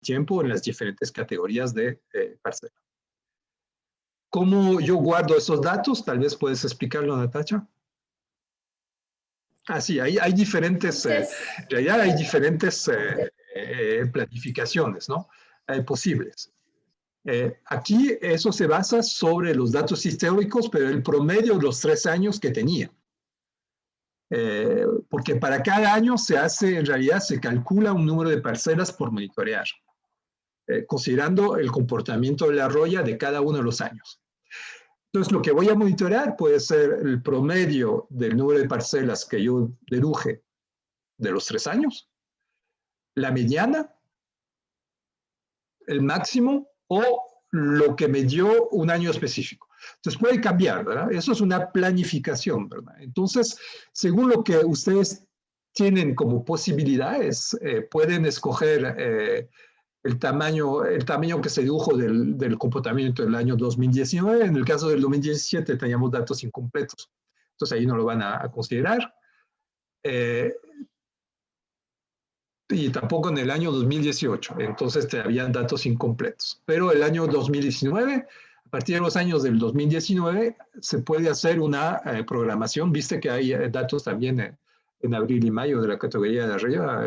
tiempo en las diferentes categorías de parcela. ¿Cómo yo guardo esos datos? Tal vez puedes explicarlo, Natacha. Ah, sí, hay diferentes, en realidad hay diferentes planificaciones, ¿no? Posibles. Aquí eso se basa sobre los datos históricos, pero el promedio de los 3 años que tenía. Porque para cada año se hace, en realidad se calcula un número de parcelas por monitorear, considerando el comportamiento de la roya de cada uno de los años. Entonces, lo que voy a monitorear puede ser el promedio del número de parcelas que yo deduje de los 3 años, la mediana, el máximo o lo que me dio un año específico. Entonces puede cambiar, ¿verdad? Eso es una planificación, ¿verdad? Entonces, según lo que ustedes tienen como posibilidades, pueden escoger el tamaño que se dedujo del comportamiento del año 2019. En el caso del 2017 teníamos datos incompletos. Entonces ahí no lo van a considerar. Y tampoco en el año 2018. Entonces habían datos incompletos. Pero el año 2019, a partir de los años del 2019, se puede hacer una programación. Viste que hay datos también en abril y mayo de la categoría de arriba.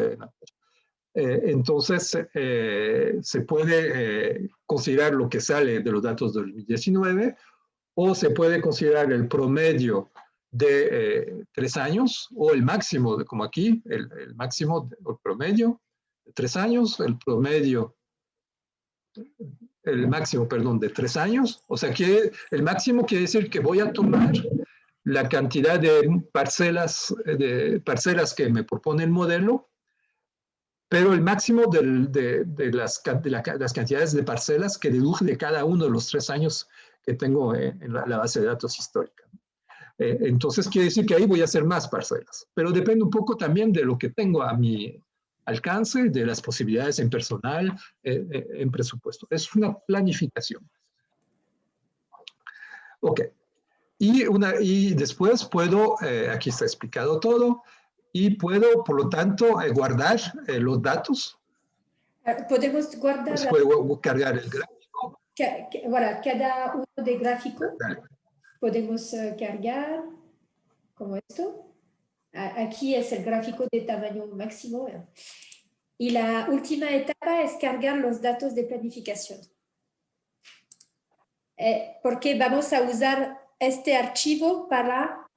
Entonces, se puede considerar lo que sale de los datos del 2019 o se puede considerar el promedio de 3 años o el máximo, como aquí, el máximo o el promedio de 3 años, el máximo, perdón, de 3 años. O sea, que el máximo quiere decir que voy a tomar la cantidad de parcelas que me propone el modelo, pero el máximo de las cantidades de parcelas que deduje de cada uno de los 3 años que tengo en la base de datos histórica. Entonces quiere decir que ahí voy a hacer más parcelas, pero depende un poco también de lo que tengo a mi alcance, de las posibilidades en personal, en presupuesto. Es una planificación. Ok. Y después puedo, aquí está explicado todo, y puedo, por lo tanto, guardar los datos. Podemos guardar. Pues puedo cargar el gráfico. Voilà, cada uno de gráfico. Dale. Podemos cargar como esto. Aquí es el gráfico de tamaño máximo. Y la última etapa es cargar los datos de planificación. Porque vamos a usar este archivo para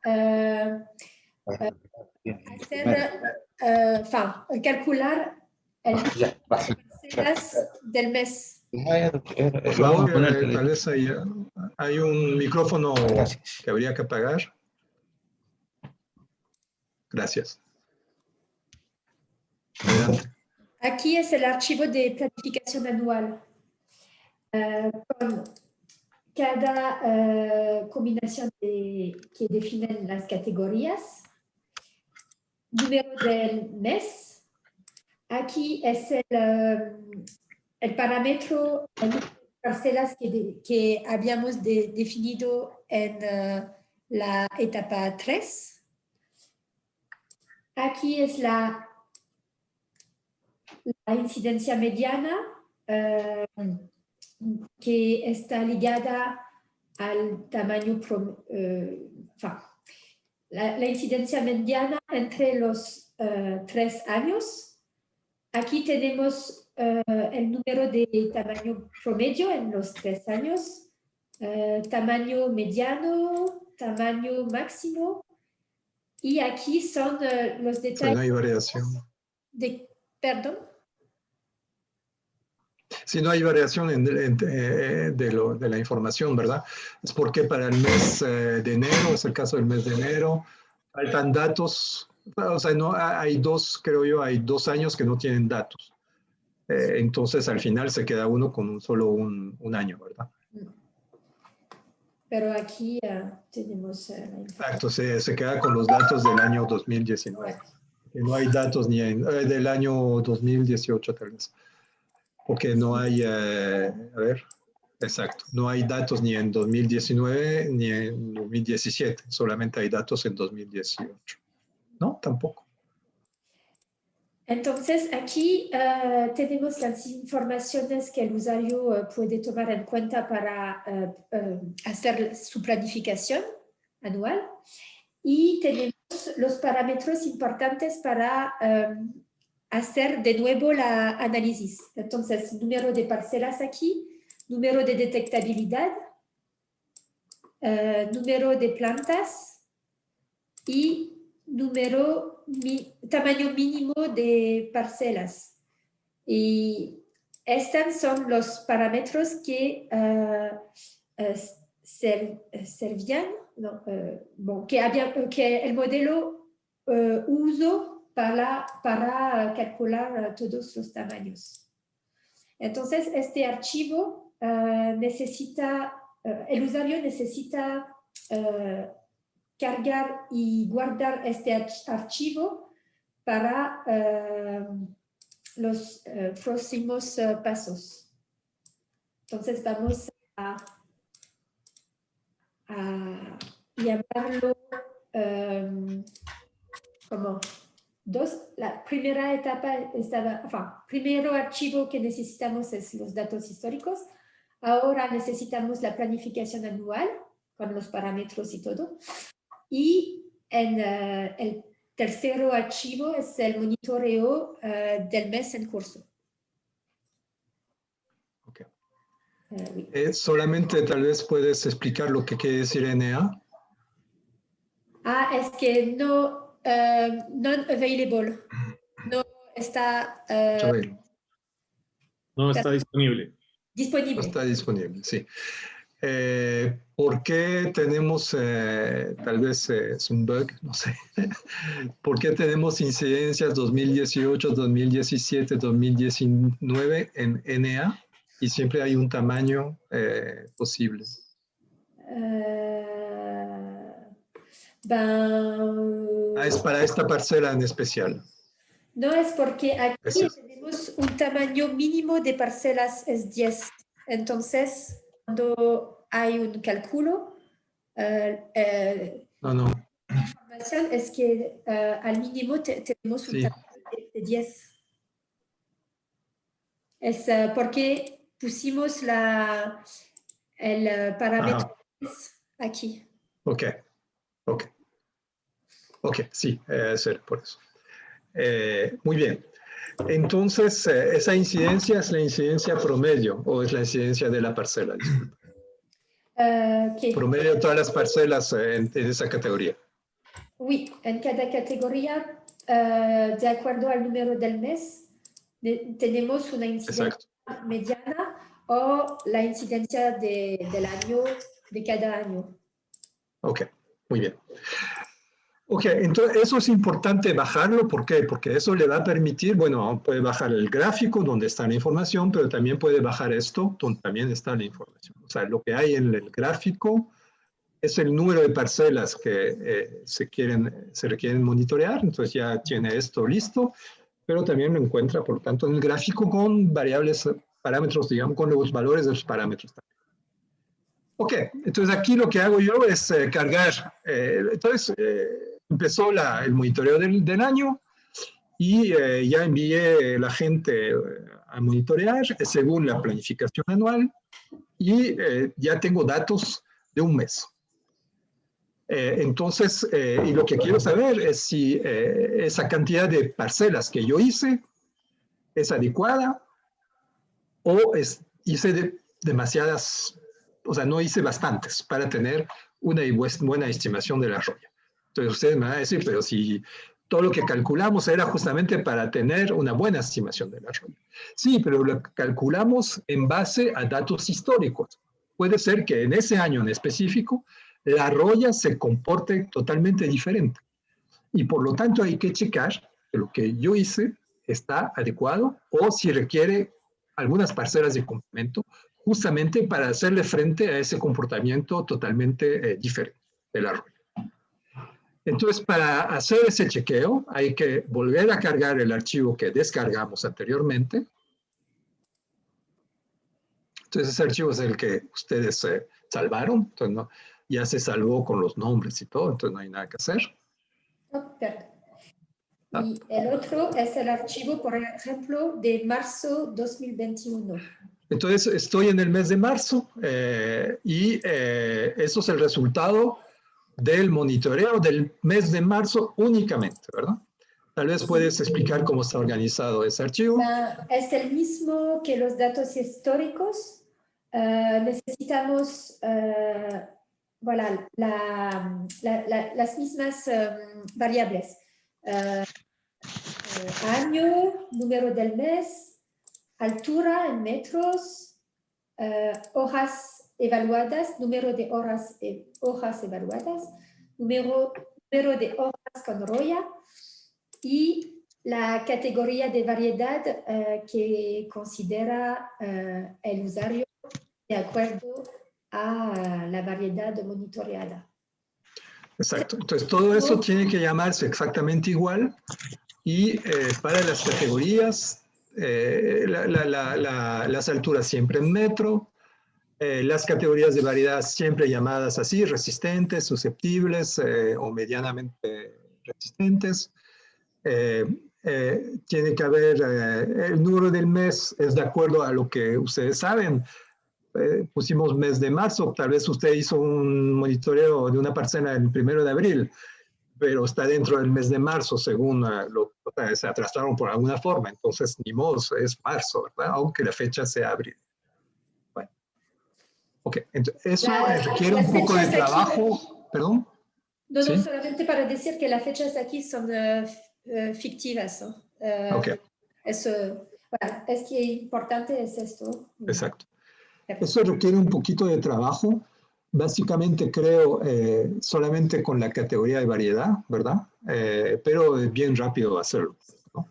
calcular el número de parcelas del mes. Por favor, tal vez hay un micrófono que habría que apagar. Gracias. Adelante. Aquí es el archivo de planificación anual. Con cada combinación que definen las categorías. Número del mes. Aquí es el parámetro de parcelas que habíamos definido en la etapa 3. Aquí es la incidencia mediana que está ligada al tamaño, la incidencia mediana entre los 3 años. Aquí tenemos el número de tamaño promedio en los 3 años, tamaño mediano, tamaño máximo, y aquí son los detalles. No hay variación. ¿Perdón? Si no hay variación de la información, ¿verdad? Es porque para el mes de enero, es el caso del mes de enero, faltan datos. O sea, no, hay 2, creo yo, hay 2 años que no tienen datos. Entonces, al final se queda uno con solo un año, ¿verdad? Pero aquí tenemos... Exacto, se queda con los datos del año 2019. No hay datos ni del año 2018, tal vez. Porque no hay, a ver, exacto, no hay datos ni en 2019 ni en 2017, solamente hay datos en 2018. ¿No? Tampoco. Entonces, aquí tenemos las informaciones que el usuario puede tomar en cuenta para hacer su planificación anual. Y tenemos los parámetros importantes para hacer de nuevo la análisis. Entonces, número de parcelas aquí, número de detectabilidad, número de plantas y tamaño mínimo de parcelas. Y estos son los parámetros que servían, no, que el modelo usó para calcular todos los tamaños. Entonces, este archivo el usuario necesita cargar y guardar este archivo para los próximos pasos. Entonces, vamos a llamarlo como la primera etapa primero archivo que necesitamos es los datos históricos. Ahora necesitamos la planificación anual con los parámetros y todo. Y el tercero archivo es el monitoreo del mes en curso. Okay. Oui. Solamente tal vez puedes explicar lo que quiere decir NA. Es que no available. No está no está disponible. Disponible. No está disponible, sí. ¿Por qué tenemos, tal vez es un bug, no sé, por qué tenemos incidencias 2018, 2017, 2019 en NA y siempre hay un tamaño posible? Es para esta parcela en especial. No, es porque aquí tenemos un tamaño mínimo de parcelas es 10. Entonces, cuando hay un cálculo, No. la información es que al mínimo tenemos un tamaño de 10. Es porque pusimos el parámetro aquí. Ok, sí, ser por eso. Muy bien. Entonces, ¿esa incidencia es la incidencia promedio o es la incidencia de la parcela? Disculpe. Promedio de todas las parcelas en esa categoría. Sí, en cada categoría, de acuerdo al número del mes, tenemos una incidencia mediana o la incidencia del año, de cada año. Ok, muy bien. Ok, entonces eso es importante bajarlo. ¿Por qué? Porque eso le va a permitir, bueno, puede bajar el gráfico donde está la información, pero también puede bajar esto donde también está la información. O sea, lo que hay en el gráfico es el número de parcelas que se requieren monitorear. Entonces ya tiene esto listo, pero también lo encuentra, por lo tanto, en el gráfico con variables, parámetros, digamos, con los valores de los parámetros también. Ok, entonces aquí lo que hago yo es cargar. Empezó el monitoreo del año y ya envié la gente a monitorear según la planificación anual y ya tengo datos de un mes. Entonces, y lo que quiero saber es si esa cantidad de parcelas que yo hice es adecuada o hice demasiadas, o sea, no hice bastantes para tener una buena estimación del arroyo. Entonces ustedes me van a decir, pero si todo lo que calculamos era justamente para tener una buena estimación del arroyo. Sí, pero lo calculamos en base a datos históricos. Puede ser que en ese año en específico la arroya se comporte totalmente diferente. Y por lo tanto hay que checar que lo que yo hice está adecuado o si requiere algunas parcelas de complemento justamente para hacerle frente a ese comportamiento totalmente diferente del arroyo. Entonces, para hacer ese chequeo, hay que volver a cargar el archivo que descargamos anteriormente. Entonces, ese archivo es el que ustedes salvaron. Entonces, ya se salvó con los nombres y todo, entonces no hay nada que hacer. Y el otro es el archivo, por ejemplo, de marzo 2021. Entonces, estoy en el mes de marzo y eso es el resultado del monitoreo del mes de marzo únicamente, ¿verdad? Tal vez puedes explicar cómo está organizado ese archivo. Es el mismo que los datos históricos. Necesitamos voilà, las mismas variables. Año, número del mes, altura en metros, hojas evaluadas, número de hojas evaluadas, número de hojas con roya y la categoría de variedad que considera el usuario de acuerdo a la variedad monitoreada. Exacto. Entonces, todo eso tiene que llamarse exactamente igual y para las categorías, las alturas siempre en metro, las categorías de variedad siempre llamadas así, resistentes, susceptibles o medianamente resistentes. Tiene que haber, el número del mes es de acuerdo a lo que ustedes saben. Pusimos mes de marzo, tal vez usted hizo un monitoreo de una parcela el 1 de abril, pero está dentro del mes de marzo, según se atrasaron por alguna forma, entonces ni modo, es marzo, ¿verdad? Aunque la fecha sea abril. Bueno, ok, entonces, eso requiere un poco de trabajo, perdón. No, ¿Sí? no, solamente para decir que las fechas aquí son fictivas, ¿no? Ok. Eso, bueno, es que importante es esto. Exacto. Eso requiere un poquito de trabajo. Básicamente creo solamente con la categoría de variedad, ¿verdad? Pero es bien rápido hacerlo, ¿no?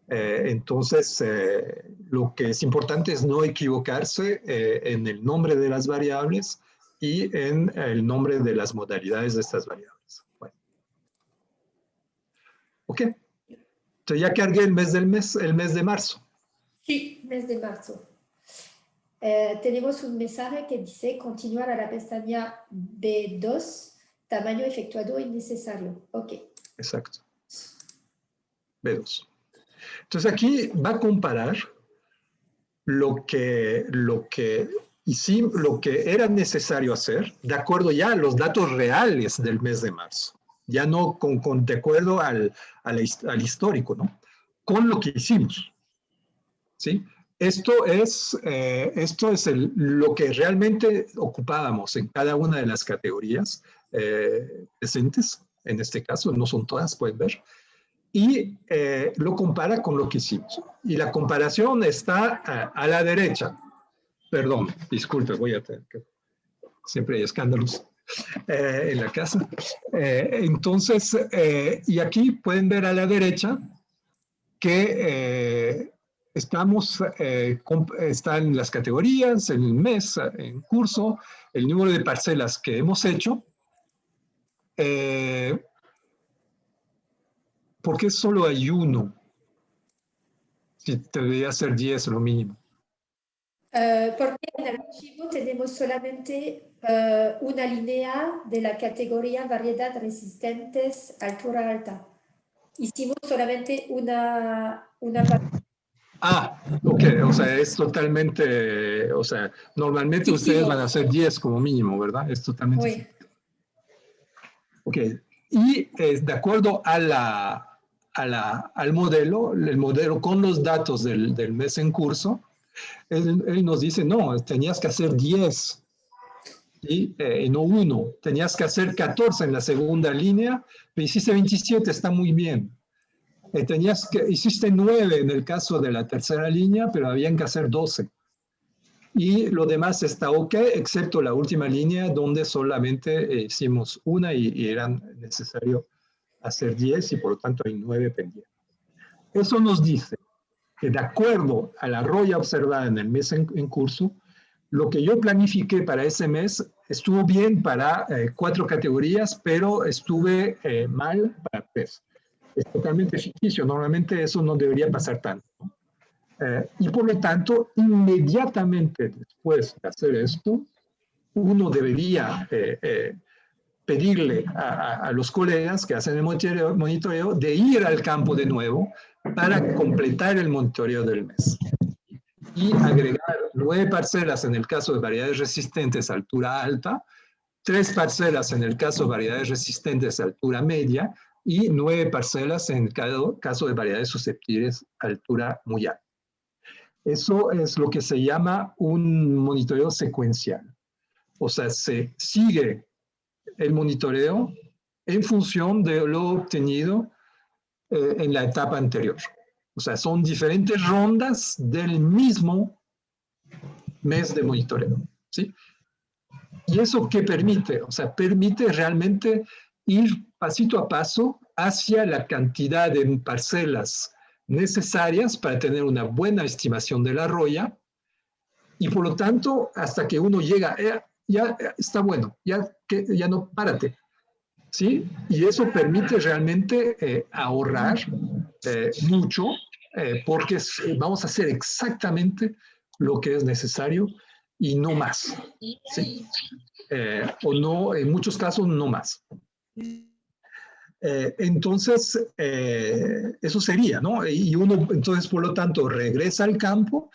Entonces, lo que es importante es no equivocarse en el nombre de las variables y en el nombre de las modalidades de estas variables. Bueno. Ok. Entonces ya cargué el mes de marzo. Sí, mes de marzo. Tenemos un mensaje que dice continuar a la pestaña B2, tamaño efectuado innecesario. Ok. Exacto. B2. Entonces aquí va a comparar lo que era necesario hacer de acuerdo ya a los datos reales del mes de marzo. Ya no de acuerdo al histórico, ¿no? Con lo que hicimos. ¿Sí? Esto es lo que realmente ocupábamos en cada una de las categorías presentes, en este caso, no son todas, pueden ver, y lo compara con lo que hicimos. Y la comparación está a la derecha. Perdón, disculpe, voy a tener que... Siempre hay escándalos en la casa. Entonces, y aquí pueden ver a la derecha que están las categorías, el mes en curso, el número de parcelas que hemos hecho. ¿Por qué solo hay uno? Si debería ser 10 lo mínimo. Porque en el archivo tenemos solamente una línea de la categoría variedad resistentes altura alta. Hicimos solamente una parte. Ah, ok, o sea, es totalmente, o sea, normalmente Fictivo. ustedes van a hacer 10 como mínimo, ¿verdad? Es totalmente Oui. fictivo. Ok, y de acuerdo al modelo, el modelo con los datos del mes en curso, él nos dice, no, tenías que hacer 10, ¿sí? No 1, tenías que hacer 14 en la segunda línea, pero hiciste 27, está muy bien. Hiciste 9 en el caso de la tercera línea, pero habían que hacer 12. Y lo demás está ok, excepto la última línea donde solamente hicimos una y era necesario hacer 10 y por lo tanto hay 9 pendientes. Eso nos dice que de acuerdo a la roya observada en el mes en curso, lo que yo planifiqué para ese mes estuvo bien para 4 categorías, pero estuve mal para 3. Es totalmente ficticio, normalmente eso no debería pasar tanto. Y por lo tanto, inmediatamente después de hacer esto, uno debería pedirle a los colegas que hacen el monitoreo de ir al campo de nuevo para completar el monitoreo del mes y agregar 9 parcelas en el caso de variedades resistentes a altura alta, 3 parcelas en el caso de variedades resistentes a altura media y 9 parcelas en el caso de variedades susceptibles a altura muy alta. Eso es lo que se llama un monitoreo secuencial. O sea, se sigue el monitoreo en función de lo obtenido en la etapa anterior. O sea, son diferentes rondas del mismo mes de monitoreo, ¿sí? ¿Y eso qué permite? O sea, permite realmente ir pasito a paso hacia la cantidad de parcelas necesarias para tener una buena estimación de la roya y por lo tanto, hasta que uno llega, ya está bueno, ya no, párate, ¿sí? Y eso permite realmente ahorrar mucho porque vamos a hacer exactamente lo que es necesario y no más, ¿sí? O no, en muchos casos, no más. Entonces, eso sería, ¿no? Y uno, entonces, por lo tanto, regresa al campo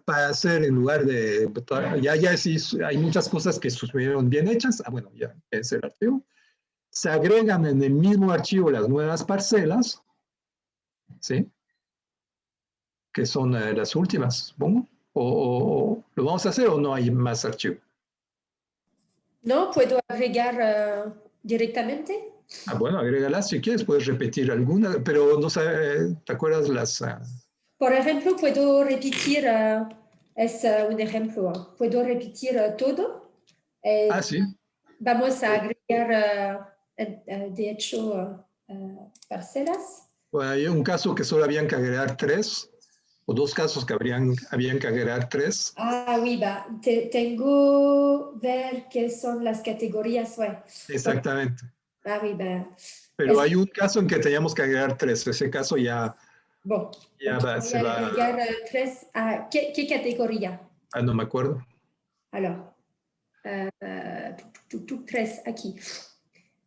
para hacer en lugar de, ya sí, hay muchas cosas que estuvieron bien hechas, bueno, ya es el archivo. Se agregan en el mismo archivo las nuevas parcelas, ¿sí? Que son las últimas, supongo. O lo vamos a hacer o no hay más archivo. No, puedo agregar directamente. Bueno, agrégalas si quieres, puedes repetir alguna, pero no sé, ¿te acuerdas las? Por ejemplo, puedo repetir, es un ejemplo, puedo repetir todo. Sí. Vamos a agregar, de hecho, parcelas. Bueno, hay un caso que solo habían que agregar 3, o 2 casos que habían que agregar 3. Oui, tengo ver qué son las categorías. Ouais. Exactamente. Oui, pero hay un caso en que teníamos que agregar 3. Ese caso ya, bon, ya se va a agregar 3. ¿Qué categoría? No me acuerdo. Alors, 3 aquí.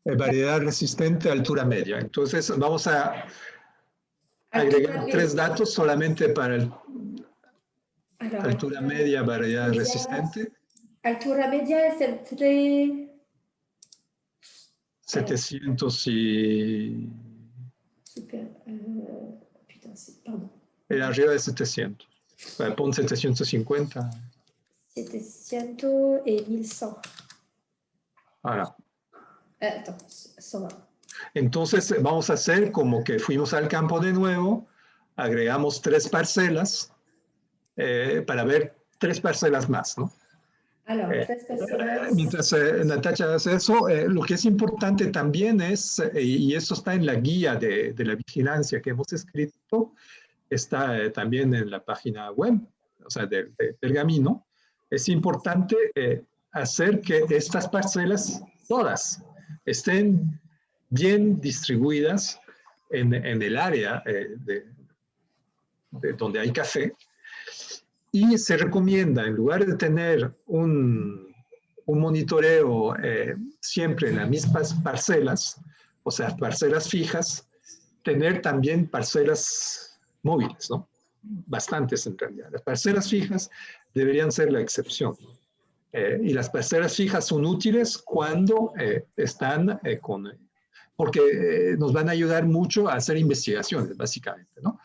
Variedad resistente a altura media. Entonces vamos a agregar 3 datos solamente para altura media, variedad resistente. Altura media es entre 700 y... Super, pardon. Arriba de 700. Pon 750. 700 y 1100. Ahora. Attends, 120. Entonces vamos a hacer como que fuimos al campo de nuevo, agregamos 3 parcelas para ver 3 parcelas más, ¿no? Mientras Natacha hace eso, lo que es importante también es, y eso está en la guía de la vigilancia que hemos escrito, está también en la página web, o sea, de Pergamino, es importante hacer que estas parcelas, todas, estén bien distribuidas en el área de donde hay café. Y se recomienda, en lugar de tener un monitoreo siempre en las mismas parcelas, o sea, parcelas fijas, tener también parcelas móviles, ¿no? Bastantes en realidad. Las parcelas fijas deberían ser la excepción. Y las parcelas fijas son útiles cuando están porque nos van a ayudar mucho a hacer investigaciones, básicamente, ¿no?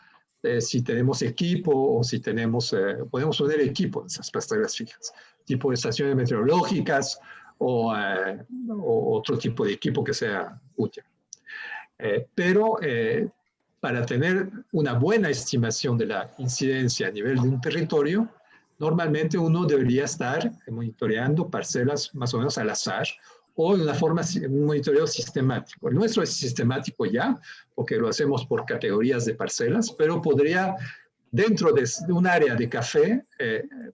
Si tenemos equipo o si tenemos, podemos poner equipo en esas parcelas fijas, tipo de estaciones meteorológicas o otro tipo de equipo que sea útil. Pero para tener una buena estimación de la incidencia a nivel de un territorio, normalmente uno debería estar monitoreando parcelas más o menos al azar o de una forma, un monitoreo sistemático. El nuestro es sistemático ya, porque lo hacemos por categorías de parcelas, pero podría, dentro de un área de café,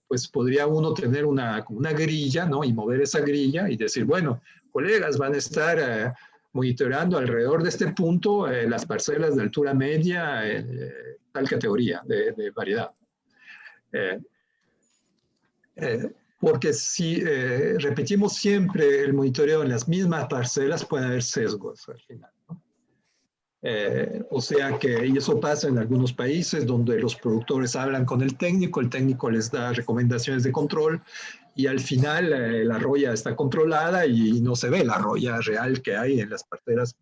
pues podría uno tener una grilla, ¿no? Y mover esa grilla y decir, bueno, colegas, van a estar monitoreando alrededor de este punto las parcelas de altura media, tal categoría de variedad. porque si repetimos siempre el monitoreo en las mismas parcelas, puede haber sesgos al final, ¿no? O sea que, y eso pasa en algunos países donde los productores hablan con el técnico les da recomendaciones de control y al final la roya está controlada y no se ve la roya real que hay en las parcelas,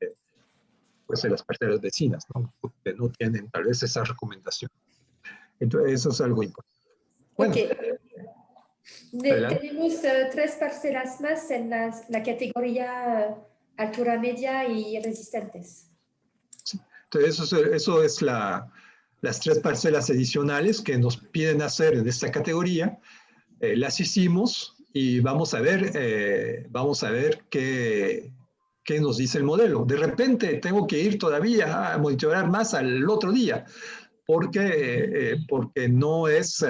pues en las parcelas vecinas, ¿no? Que no tienen tal vez esa recomendación. Entonces eso es algo importante. Bueno, Ok. adelante. Tenemos 3 parcelas más en la categoría altura media y resistentes. Sí. Entonces eso es las 3 parcelas adicionales que nos piden hacer en esta categoría. Las hicimos y vamos a ver qué nos dice el modelo. De repente tengo que ir todavía a monitorear más al otro día porque no es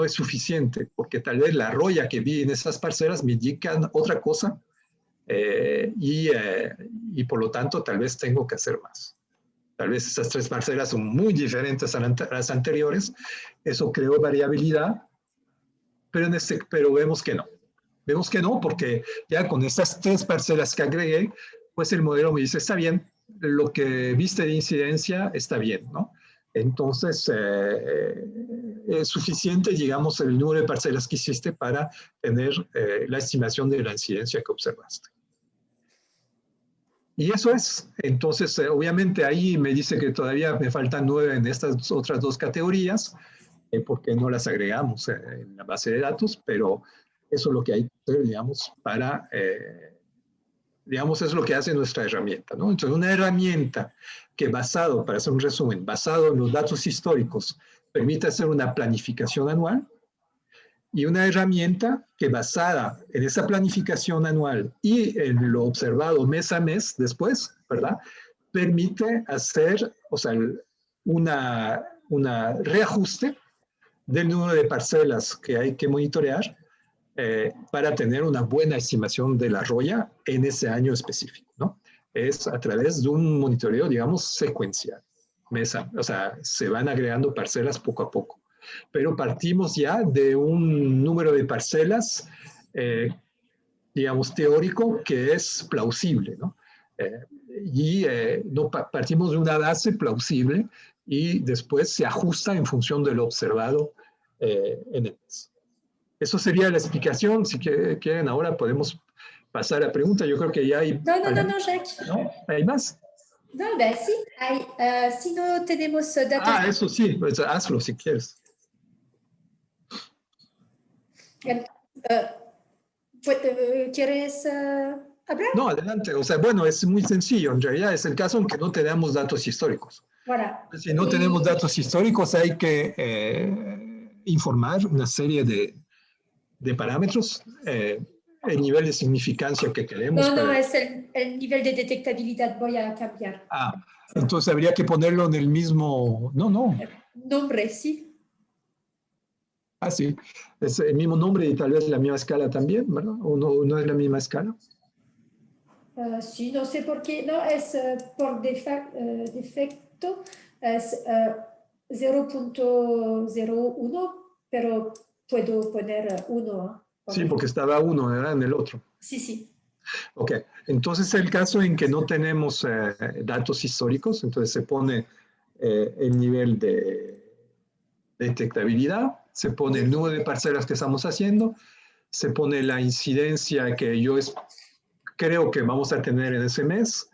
suficiente, porque tal vez la roya que vi en esas parcelas me indican otra cosa y por lo tanto tal vez tengo que hacer más. Tal vez esas 3 parcelas son muy diferentes a las anteriores, eso creó variabilidad, pero vemos que no. Vemos que no, porque ya con estas 3 parcelas que agregué, pues el modelo me dice, está bien, lo que viste de incidencia está bien, ¿no? Entonces, es suficiente, digamos, el número de parcelas que hiciste para tener la estimación de la incidencia que observaste. Y eso es. Entonces, obviamente ahí me dice que todavía me faltan 9 en estas otras 2 categorías, porque no las agregamos en la base de datos, pero eso es lo que hay que hacer, digamos, digamos, es lo que hace nuestra herramienta, ¿no? Entonces, una herramienta que para hacer un resumen, basado en los datos históricos, permite hacer una planificación anual, y una herramienta que basada en esa planificación anual y en lo observado mes a mes después, ¿verdad? Permite hacer, o sea, una reajuste del número de parcelas que hay que monitorear para tener una buena estimación de la roya en ese año específico, ¿no? Es a través de un monitoreo, digamos, secuencial. O sea, se van agregando parcelas poco a poco. Pero partimos ya de un número de parcelas, digamos, teórico que es plausible, ¿no? No partimos de una base plausible y después se ajusta en función de lo observado en el mes. Eso sería la explicación. Si quieren, ahora podemos pasar a pregunta. Yo creo que ya hay... No, Jacques. ¿No? ¿Hay más? No, sí, hay. Si no tenemos datos. Eso sí, pues hazlo si quieres. ¿Quieres hablar? No, adelante. O sea, bueno, es muy sencillo. En realidad es el caso en que no tenemos datos históricos. Voilà. Si no tenemos datos históricos, hay que informar una serie de parámetros, el nivel de significancia que queremos. No, es el nivel de detectabilidad. Voy a cambiar. Entonces habría que ponerlo en el mismo... No. Nombre, sí. Sí. Es el mismo nombre y tal vez la misma escala también, ¿verdad? ¿O no es la misma escala? Sí, no sé por qué. No, es por defecto. Es 0.01, pero puedo poner 1. Sí, porque estaba 1, ¿verdad? En el otro. Sí. Ok, entonces el caso en que no tenemos datos históricos, entonces se pone el nivel de detectabilidad, se pone el número de parcelas que estamos haciendo, se pone la incidencia que yo creo que vamos a tener en ese mes,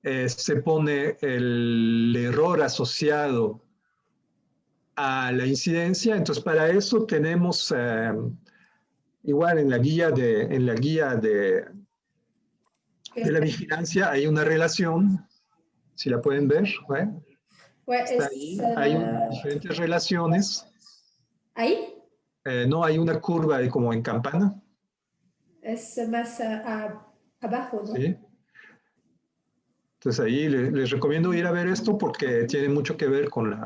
se pone el error asociado a la incidencia. Entonces para eso tenemos igual en la guía de la vigilancia hay una relación, si la pueden ver, ¿eh? Está ahí. Hay diferentes relaciones. ¿Ahí? No hay una curva como en campana. Es más abajo, ¿no? Sí. Entonces ahí les recomiendo ir a ver esto porque tiene mucho que ver con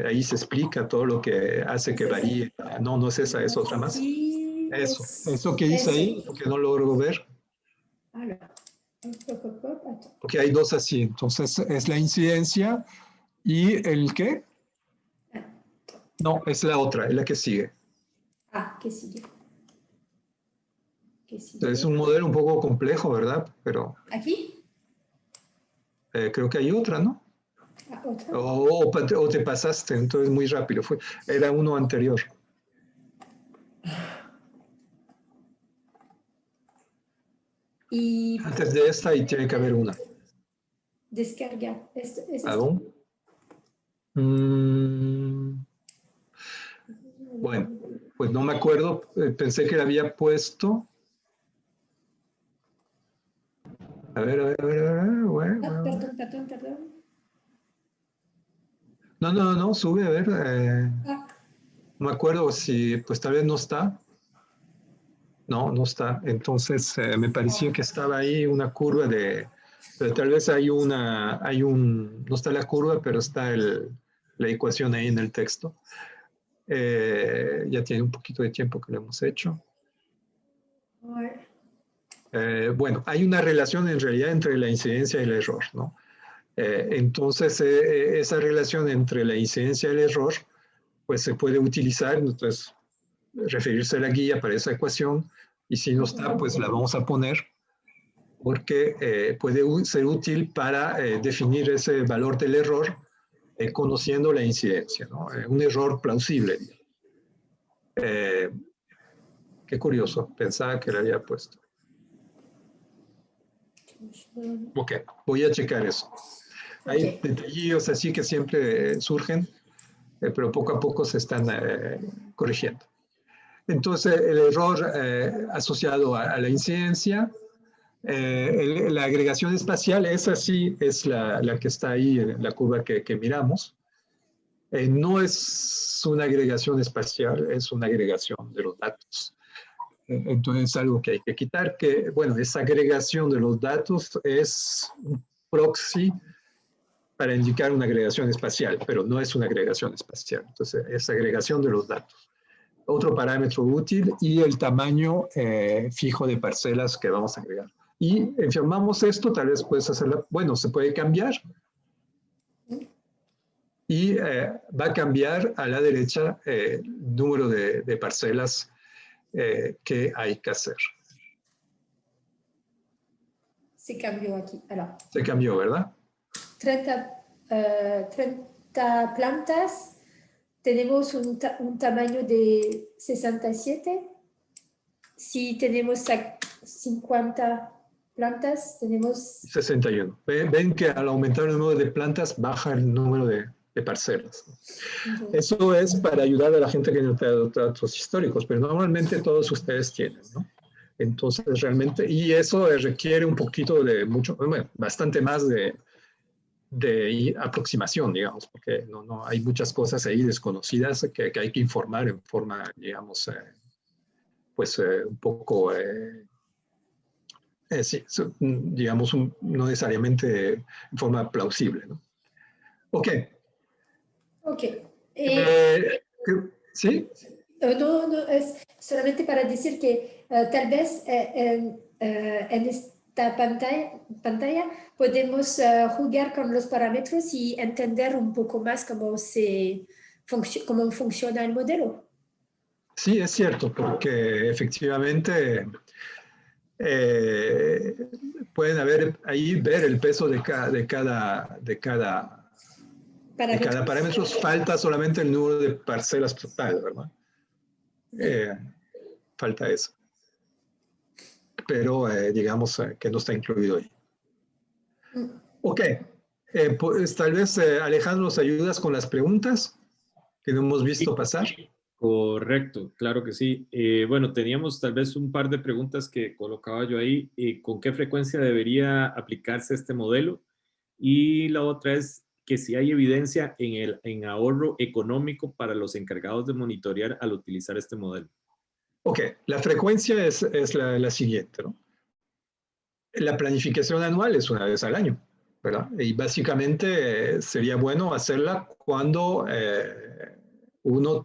ahí se explica todo lo que hace que varíe. No es esa, es otra más. Sí, eso que dice ahí, porque no logro ver. Porque hay 2 así. Entonces es la incidencia y el ¿qué? No, es la otra, es la que sigue. Ah, ¿qué sigue? ¿Qué Es sigue? un modelo un poco complejo, ¿verdad? Pero ¿Aquí? creo que hay otra, ¿no? Ah, otra. O te pasaste, entonces muy rápido. Era uno anterior. Y Antes de esta y tiene que haber una. descarga. ¿Es esto? ¿Aún? Mm, bueno, pues no me acuerdo. Pensé que la había puesto. A ver, a ver, a ver, a ver. Bueno, Ah, bueno. perdón, perdón, perdón. No, no, no, sube, a ver. Ah, No me acuerdo si, pues tal vez no está. No, no está. Entonces me parecía que estaba ahí una curva pero tal vez no está la curva, pero está la ecuación ahí en el texto. Ya tiene un poquito de tiempo que lo hemos hecho. ouais. Bueno, hay una relación en realidad entre la incidencia y el error, ¿no? Entonces, esa relación entre la incidencia y el error, pues se puede utilizar, entonces, referirse a la guía para esa ecuación, y si no está, pues la vamos a poner, porque puede ser útil para definir ese valor del error conociendo la incidencia, ¿no? Un error plausible. Eh, qué curioso, pensaba que le había puesto. Ok, voy a checar eso. Hay Ok. detallillos así que siempre surgen, pero poco a poco se están corrigiendo. Entonces, el error asociado a la incidencia, la agregación espacial, esa sí es la que está ahí en la curva que miramos. No es una agregación espacial, es una agregación de los datos. Entonces, es algo que hay que quitar, que, bueno, esa agregación de los datos es un proxy para indicar una agregación espacial, pero no es una agregación espacial. Entonces, es agregación de los datos. Otro parámetro útil y el tamaño fijo de parcelas que vamos a agregar. Y enfermamos esto, tal vez puedes hacerlo, bueno, se puede cambiar y va a cambiar a la derecha el número de parcelas que hay que hacer. Se cambió aquí. Alors, Se cambió, ¿verdad? 30 plantas. Tenemos un tamaño de 67. Si tenemos 50 plantas, tenemos... 61. Ven que al aumentar el número de plantas baja el número de parcelas. Eso es para ayudar a la gente que no tiene datos históricos, pero normalmente todos ustedes tienen, ¿no? Entonces, realmente, y eso requiere un poquito de mucho, bueno, bastante más de aproximación, digamos, porque no hay muchas cosas ahí desconocidas que hay que informar en forma, digamos, pues un poco, sí, digamos, no necesariamente en forma plausible, ¿no? Ok. Ok. Eh, ¿Sí? No, no, es solamente para decir que tal vez en esta pantalla podemos jugar con los parámetros y entender un poco más cómo funciona el modelo. Sí, es cierto, porque efectivamente eh, pueden haber ahí ver el peso de cada Parámetros. parámetro. Falta solamente el número de parcelas total, ¿verdad? Eh, falta eso. Pero digamos que no está incluido ahí. Ok, pues tal vez Alejandro nos ayudas con las preguntas que no hemos visto pasar. Correcto, claro que sí. Bueno, teníamos tal vez un par de preguntas que colocaba yo ahí. ¿Con qué frecuencia debería aplicarse este modelo? Y la otra es que si hay evidencia en ahorro económico para los encargados de monitorear al utilizar este modelo. Ok, la frecuencia es la siguiente, ¿no? La planificación anual es una vez al año, ¿verdad? Y básicamente sería bueno hacerla cuando uno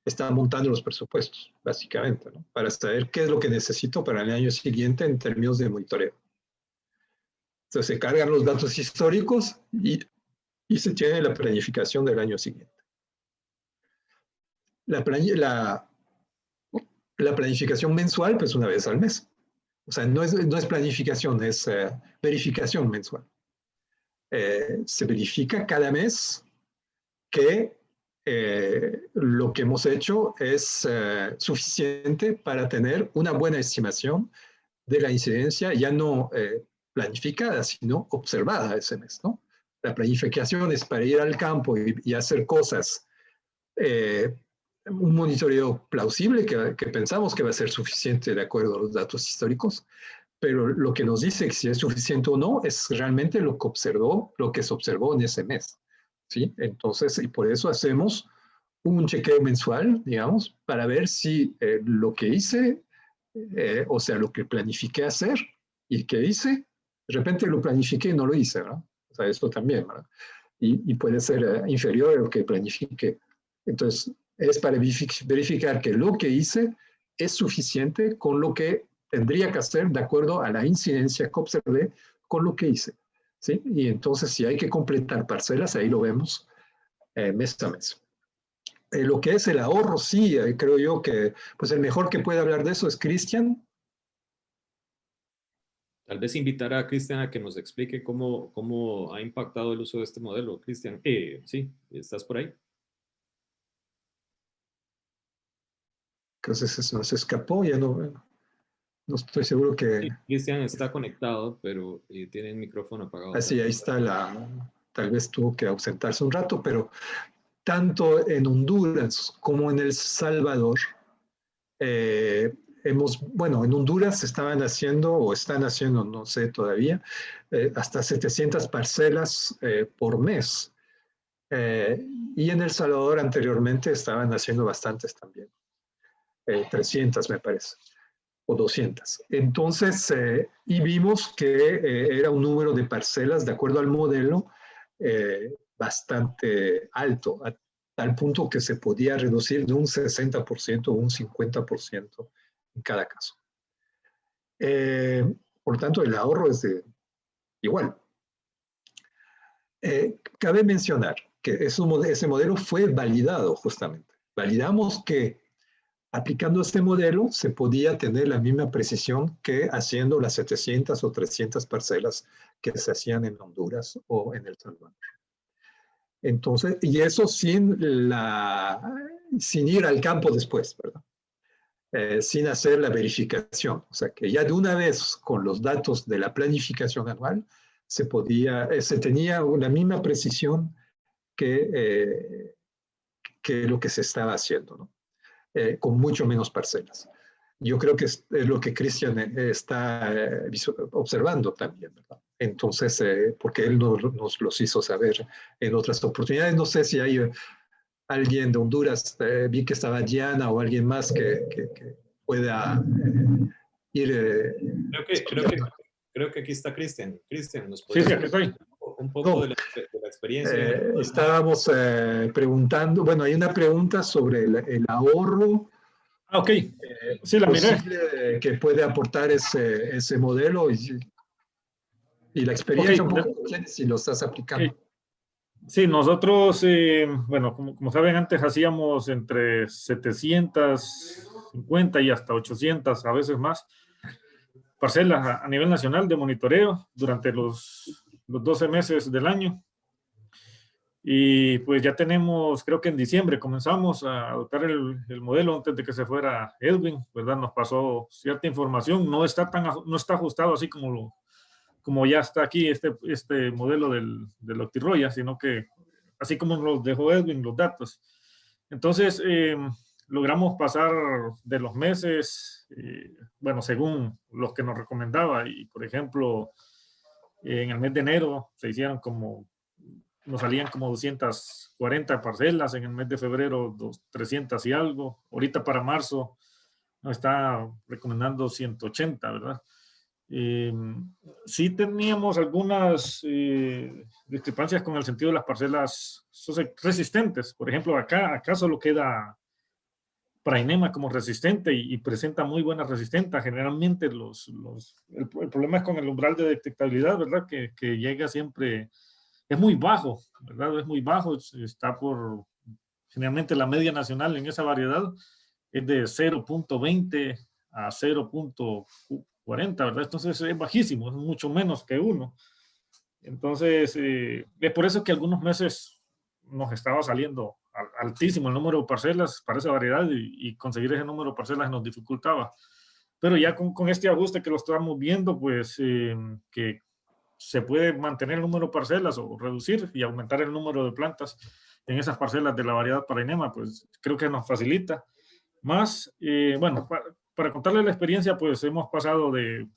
está montando los presupuestos, básicamente, ¿no? Para saber qué es lo que necesito para el año siguiente en términos de monitoreo. Entonces se cargan los datos históricos y se tiene la planificación del año siguiente. la planificación mensual, pues una vez al mes. O sea, no es planificación, es verificación mensual. Se verifica cada mes que lo que hemos hecho es suficiente para tener una buena estimación de la incidencia, ya no planificada, sino observada ese mes, ¿no? La planificación es para ir al campo y hacer cosas, un monitoreo plausible que pensamos que va a ser suficiente de acuerdo a los datos históricos, pero lo que nos dice si es suficiente o no es realmente lo que se observó en ese mes, ¿sí? Entonces, y por eso hacemos un chequeo mensual, digamos, para ver si lo que hice, o sea, lo que planifiqué hacer y que hice, de repente lo planifiqué y no lo hice, ¿verdad? O sea, esto también, ¿verdad? Y puede ser inferior a lo que planifiqué. Entonces, es para verificar que lo que hice es suficiente con lo que tendría que hacer de acuerdo a la incidencia que observé con lo que hice, ¿sí? Y entonces, si hay que completar parcelas, ahí lo vemos mes a mes. Lo que es el ahorro, sí, creo yo que pues el mejor que puede hablar de eso es Cristian. Tal vez invitar a Cristian a que nos explique cómo ha impactado el uso de este modelo. Cristian, sí, ¿estás por ahí? Entonces se nos escapó, ya no estoy seguro que... Sí, Cristian está conectado, pero tiene el micrófono apagado. Así, ahí está tal vez tuvo que ausentarse un rato, pero tanto en Honduras como en El Salvador, bueno, en Honduras estaban haciendo, o están haciendo, no sé todavía, hasta 700 parcelas por mes. Y en El Salvador anteriormente estaban haciendo bastantes también, 300 me parece, o 200. Entonces, y vimos que era un número de parcelas, de acuerdo al modelo, bastante alto, a tal punto que se podía reducir de un 60% o un 50% en cada caso. Por lo tanto, el ahorro es igual. Cabe mencionar que ese modelo fue validado justamente. Validamos que aplicando este modelo se podía tener la misma precisión que haciendo las 700 o 300 parcelas que se hacían en Honduras o en El Salvador. Entonces, y eso sin ir al campo después, ¿verdad? Sin hacer la verificación. O sea, que ya de una vez con los datos de la planificación anual se tenía la misma precisión que lo que se estaba haciendo, ¿no? Con mucho menos parcelas. Yo creo que es lo que Cristian está observando también, ¿verdad? Entonces, porque él nos los hizo saber en otras oportunidades. No sé si hay alguien de Honduras, vi que estaba Diana o alguien más que pueda ir. Creo que aquí está Cristian. Cristian, ¿nos Sí, puedes aquí estoy. un poco de la experiencia? Estábamos preguntando, bueno, hay una pregunta sobre el ahorro. Ah, ok. Sí, la miré. Que puede aportar ese modelo y la experiencia Okay. un poco que tienes si lo estás aplicando. Okay. Sí, nosotros, bueno, como saben, antes hacíamos entre 750 y hasta 800, a veces más, parcelas a nivel nacional de monitoreo durante los 12 meses del año. Y pues ya tenemos, creo que en diciembre comenzamos a adoptar el modelo antes de que se fuera Edwin, ¿verdad? Nos pasó cierta información, no está ajustado así como ya está aquí este modelo del Octiroya, sino que así como nos dejó Edwin los datos. Entonces, logramos pasar de los meses, bueno, según los que nos recomendaba, y por ejemplo, en el mes de enero nos salían como 240 parcelas, en el mes de febrero 300 y algo, ahorita para marzo nos está recomendando 180, ¿verdad? Sí teníamos algunas discrepancias con el sentido de las parcelas resistentes. Por ejemplo, acá solo queda Prainema como resistente y presenta muy buena resistencia. Generalmente el problema es con el umbral de detectabilidad, ¿verdad? Que llega siempre, es muy bajo, ¿verdad? Es muy bajo, está por Generalmente la media nacional en esa variedad es de 0.20 a 0.40, ¿verdad? Entonces es bajísimo, es mucho menos que 1. Entonces, es por eso que algunos meses nos estaba saliendo altísimo el número de parcelas para esa variedad y conseguir ese número de parcelas nos dificultaba. Pero ya con este ajuste que lo estamos viendo, pues que se puede mantener el número de parcelas o reducir y aumentar el número de plantas en esas parcelas de la variedad Parainema, pues creo que nos facilita. Más, bueno, para contarles la experiencia, pues hemos pasado de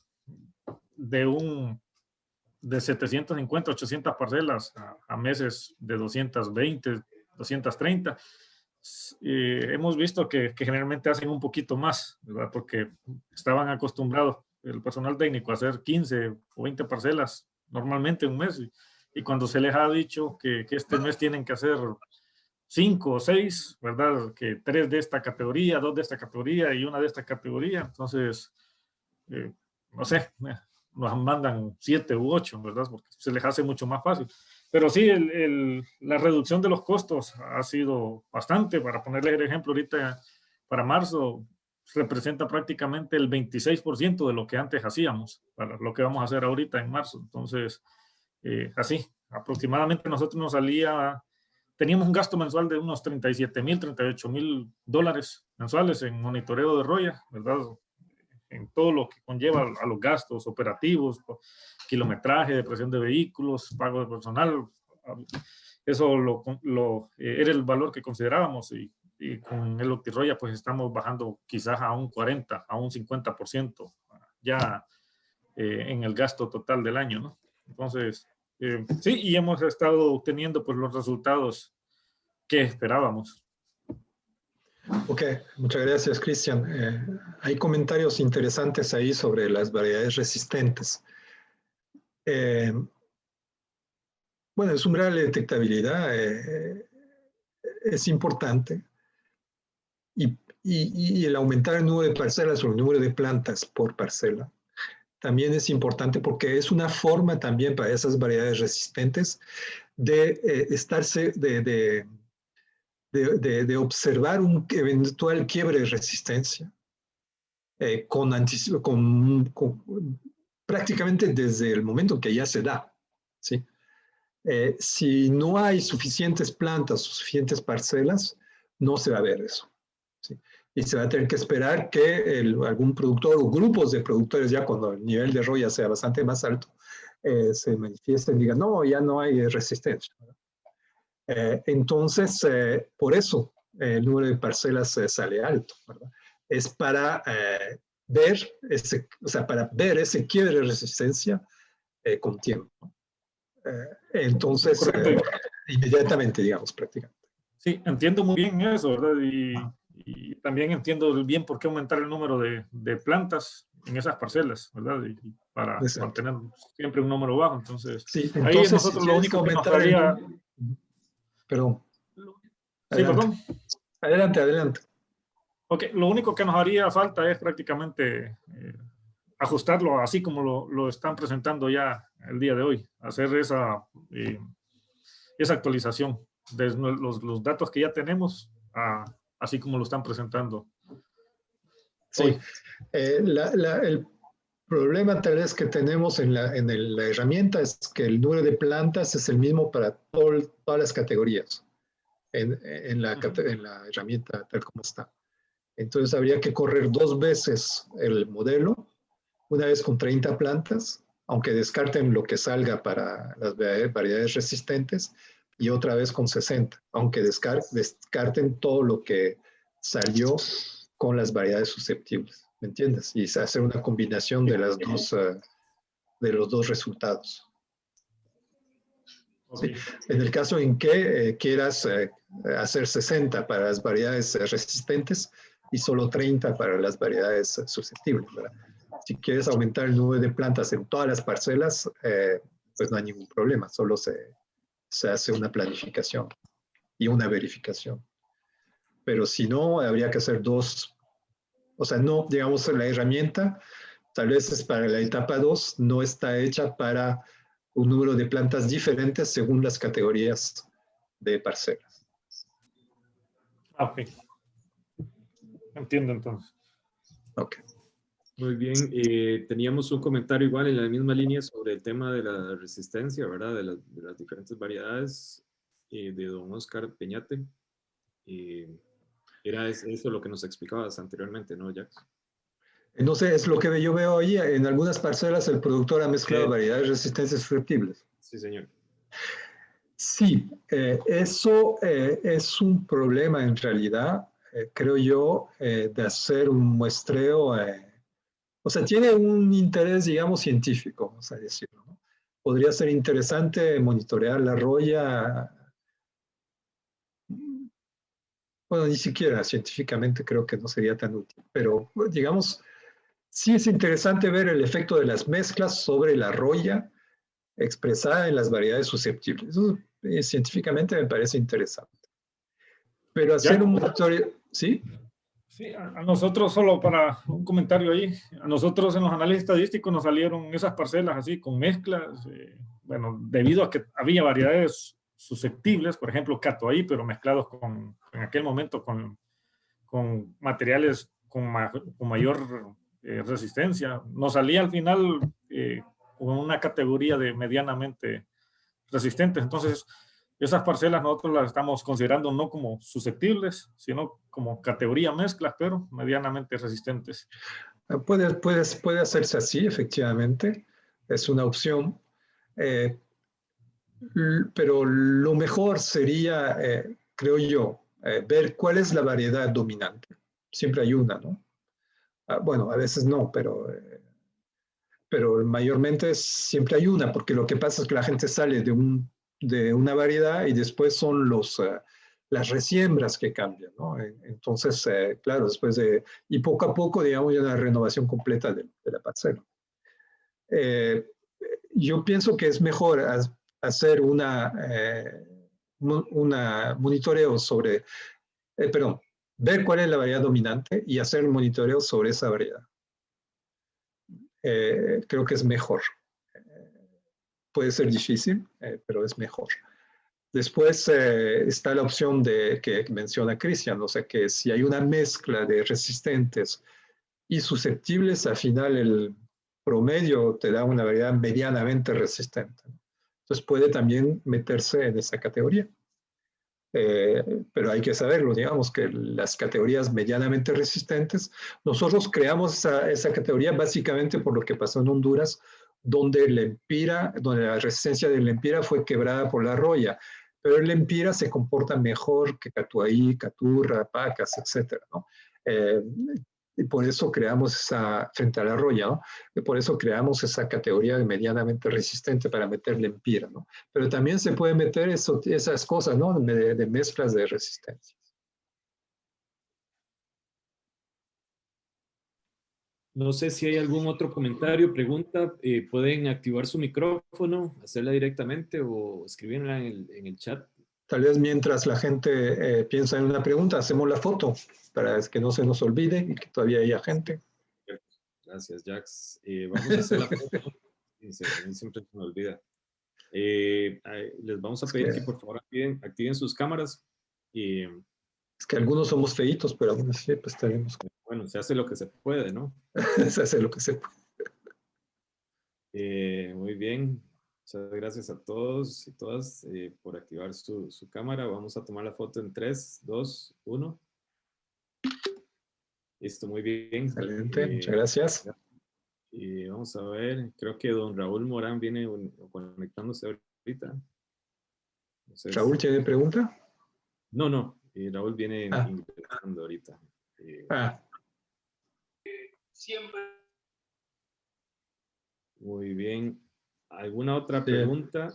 750, 800 parcelas a meses de 220, 230. Hemos visto que generalmente hacen un poquito más, ¿verdad? Porque estaban acostumbrados el personal técnico a hacer 15 o 20 parcelas normalmente un mes. Y cuando se les ha dicho que este mes tienen que hacer 5 o 6, ¿verdad? Que 3 de esta categoría, 2 de esta categoría y 1 de esta categoría. Entonces, no sé, nos mandan 7 u 8, ¿verdad? Porque se les hace mucho más fácil. Pero sí, la reducción de los costos ha sido bastante. Para ponerles el ejemplo, ahorita para marzo representa prácticamente el 26% de lo que antes hacíamos, para lo que vamos a hacer ahorita en marzo. Entonces, así, aproximadamente nosotros nos salía, teníamos un gasto mensual de unos 37,000, 38,000 dólares mensuales en monitoreo de roya, ¿verdad? En todo lo que conlleva a los gastos operativos, kilometraje, depresión de vehículos, pago de personal. Eso era el valor que considerábamos y con el OptiRoya pues estamos bajando quizás a un 40, a un 50% ya en el gasto total del año, ¿no? Entonces, sí, y hemos estado obteniendo pues los resultados que esperábamos. Ok, muchas gracias, Cristian. Hay comentarios interesantes ahí sobre las variedades resistentes. Bueno, el umbral de detectabilidad es importante y el aumentar el número de parcelas o el número de plantas por parcela también es importante porque es una forma también para esas variedades resistentes de de observar un eventual quiebre de resistencia prácticamente desde el momento que ya se da, ¿sí? Si no hay suficientes plantas o suficientes parcelas, no se va a ver eso, ¿sí? Y se va a tener que esperar que algún productor o grupos de productores, ya cuando el nivel de roya sea bastante más alto, se manifiesten y digan, no, ya no hay resistencia. Entonces, por eso el número de parcelas sale alto, ¿verdad? Es para ver ese quiebre de resistencia con tiempo. Entonces, inmediatamente, digamos, prácticamente. Sí, entiendo muy bien eso, ¿verdad? Y también entiendo bien por qué aumentar el número de plantas en esas parcelas, ¿verdad? Y para mantener siempre un número bajo. Entonces, sí, ahí nosotros lo único que nos haría... Perdón. Sí, perdón. Adelante, adelante. Ok, lo único que nos haría falta es prácticamente ajustarlo así como lo están presentando ya el día de hoy, hacer esa actualización de los datos que ya tenemos, así como lo están presentando. Sí, el problema tal vez que tenemos en la herramienta es que el número de plantas es el mismo para todas las categorías en la herramienta tal como está. Entonces habría que correr 2 veces el modelo, una vez con 30 plantas, aunque descarten lo que salga para las variedades resistentes, y otra vez con 60, aunque descarten todo lo que salió con las variedades susceptibles, ¿me entiendes? Y hacer una combinación de los dos resultados. Okay. ¿Sí? En el caso en que quieras hacer 60 para las variedades resistentes y solo 30 para las variedades susceptibles, ¿verdad? Si quieres aumentar el número de plantas en todas las parcelas, pues no hay ningún problema, solo se hace una planificación y una verificación. Pero si no, habría que hacer 2. O sea, no, digamos, la herramienta tal vez es para la etapa 2, no está hecha para un número de plantas diferentes según las categorías de parcelas. Ok. Entiendo entonces. Ok. Muy bien, teníamos un comentario igual en la misma línea sobre el tema de la resistencia, ¿verdad? De las diferentes variedades de don Oscar Peñate. Era eso lo que nos explicabas anteriormente, ¿no, Jax? No sé, es lo que yo veo ahí. En algunas parcelas el productor ha mezclado Sí. variedades resistentes susceptibles. Sí, señor. Sí, eso es un problema en realidad, creo yo, de hacer un muestreo. O sea, tiene un interés, digamos, científico, vamos a decirlo, ¿no? Podría ser interesante monitorear la roya. Bueno, ni siquiera científicamente creo que no sería tan útil, pero digamos, sí es interesante ver el efecto de las mezclas sobre la roya expresada en las variedades susceptibles. Eso científicamente me parece interesante. Pero hacer un monitoreo, ¿sí? Sí, a nosotros, solo para un comentario ahí, a nosotros en los análisis estadísticos nos salieron esas parcelas así con mezclas, bueno, debido a que había variedades susceptibles, por ejemplo, catoahí, pero mezclados en aquel momento con materiales con mayor resistencia. Nos salía al final con una categoría de medianamente resistentes. Entonces, esas parcelas nosotros las estamos considerando no como susceptibles, sino como categoría mezclas, pero medianamente resistentes. Puede hacerse así, efectivamente. Es una opción. Eh, pero lo mejor sería, creo yo, ver cuál es la variedad dominante. Siempre hay una, ¿no? Bueno, a veces no, pero mayormente siempre hay una, porque lo que pasa es que la gente sale de una variedad y después son las resiembras que cambian, ¿no? Entonces, claro, y poco a poco, digamos, hay una renovación completa de la parcela. Yo pienso que es mejor hacer una monitoreo sobre, perdón, ver cuál es la variedad dominante y hacer un monitoreo sobre esa variedad. Creo que es mejor. Puede ser difícil, pero es mejor. Después está la opción que menciona Cristian, o sea que si hay una mezcla de resistentes y susceptibles, al final el promedio te da una variedad medianamente resistente. Entonces puede también meterse en esa categoría. Pero hay que saberlo, digamos que las categorías medianamente resistentes, nosotros creamos esa categoría básicamente por lo que pasó en Honduras, donde la resistencia del lempira fue quebrada por la roya, pero el lempira se comporta mejor que catuahí, caturra, pacas, etc., ¿no? Y por eso creamos frente a la roya, ¿no? Y por eso creamos esa categoría de medianamente resistente para meter lempira, ¿no? Pero también se puede meter esas cosas, ¿no? De mezclas de resistencias. No sé si hay algún otro comentario, pregunta. Pueden activar su micrófono, hacerla directamente o escribirla en el chat. Tal vez mientras la gente piensa en una pregunta, hacemos la foto para que no se nos olvide y que todavía haya gente. Gracias, Jax. Vamos a hacer la foto. A mí siempre se me olvida. Les vamos a pedir que por favor activen sus cámaras. Es que algunos somos feitos, pero aún así pues tenemos. Bueno, se hace lo que se puede, ¿no? Se hace lo que se puede. Muy bien. Muchas gracias a todos y todas por activar su cámara. Vamos a tomar la foto en 3, 2, 1. Listo, muy bien. Excelente, muchas gracias. Y vamos a ver, creo que don Raúl Morán viene conectándose ahorita. Entonces, ¿Raúl tiene pregunta? No, Raúl viene ingresando ahorita. Siempre. Muy bien. ¿Alguna otra pregunta?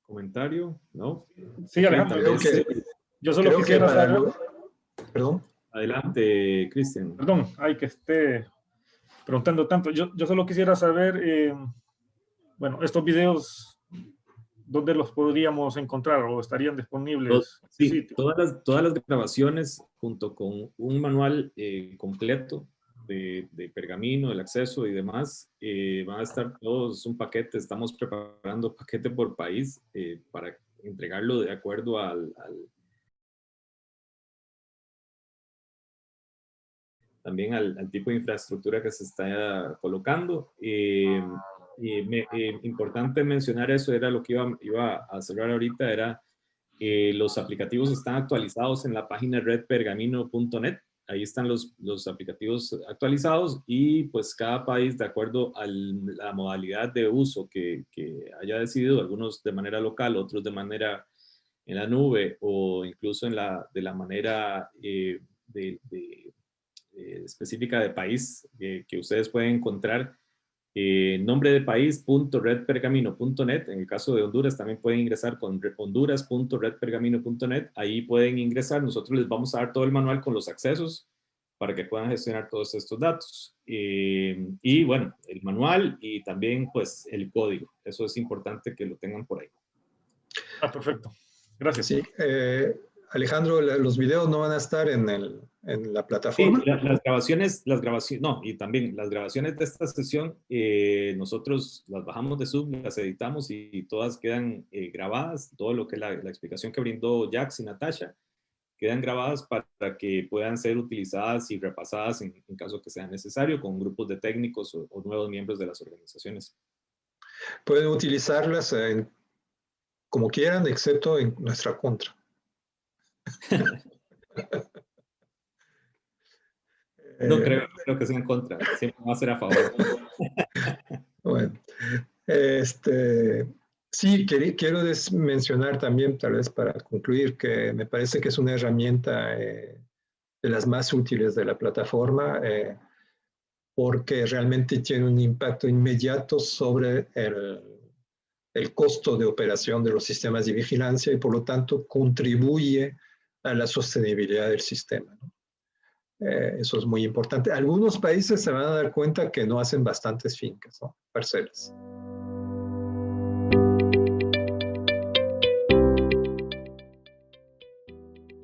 ¿Comentario? ¿No? Sí, Alejandro. Yo solo quisiera saber. Perdón. Adelante, Cristian. Perdón, hay que esté preguntando tanto. Yo solo quisiera saber, bueno, estos videos, ¿dónde los podríamos encontrar o estarían disponibles? Sí, todas las grabaciones junto con un manual completo de pergamino, el acceso y demás, van a estar todos un paquete. Estamos preparando paquete por país para entregarlo de acuerdo al también al tipo de infraestructura que se está colocando. Importante mencionar eso, era lo que iba a cerrar ahorita, era los aplicativos están actualizados en la página redpergamino.net. Ahí están los aplicativos actualizados y pues cada país, de acuerdo a la modalidad de uso que haya decidido, algunos de manera local, otros de manera en la nube o incluso de la manera específica de país que ustedes pueden encontrar. Nombre de país.redpergamino.net. En el caso de Honduras también pueden ingresar con honduras.redpergamino.net. Ahí pueden ingresar. Nosotros les vamos a dar todo el manual con los accesos para que puedan gestionar todos estos datos. Y bueno, el manual y también pues el código. Eso es importante que lo tengan por ahí. Perfecto. Gracias. Sí, Alejandro, los videos no van a estar en la plataforma. Sí, no, y también las grabaciones de esta sesión, nosotros las bajamos de Zoom, las editamos y todas quedan grabadas. Todo lo que la explicación que brindó Jax y Natasha quedan grabadas para que puedan ser utilizadas y repasadas en caso que sea necesario con grupos de técnicos o nuevos miembros de las organizaciones. Pueden utilizarlas como quieran, excepto en nuestra contra. No creo que sea en contra, siempre va a ser a favor. Bueno, sí, quiero mencionar también, tal vez para concluir, que me parece que es una herramienta de las más útiles de la plataforma, porque realmente tiene un impacto inmediato sobre el costo de operación de los sistemas de vigilancia y por lo tanto contribuye a la sostenibilidad del sistema, ¿no? Eso es muy importante. Algunos países se van a dar cuenta que no hacen bastantes fincas, ¿no? Parcelas.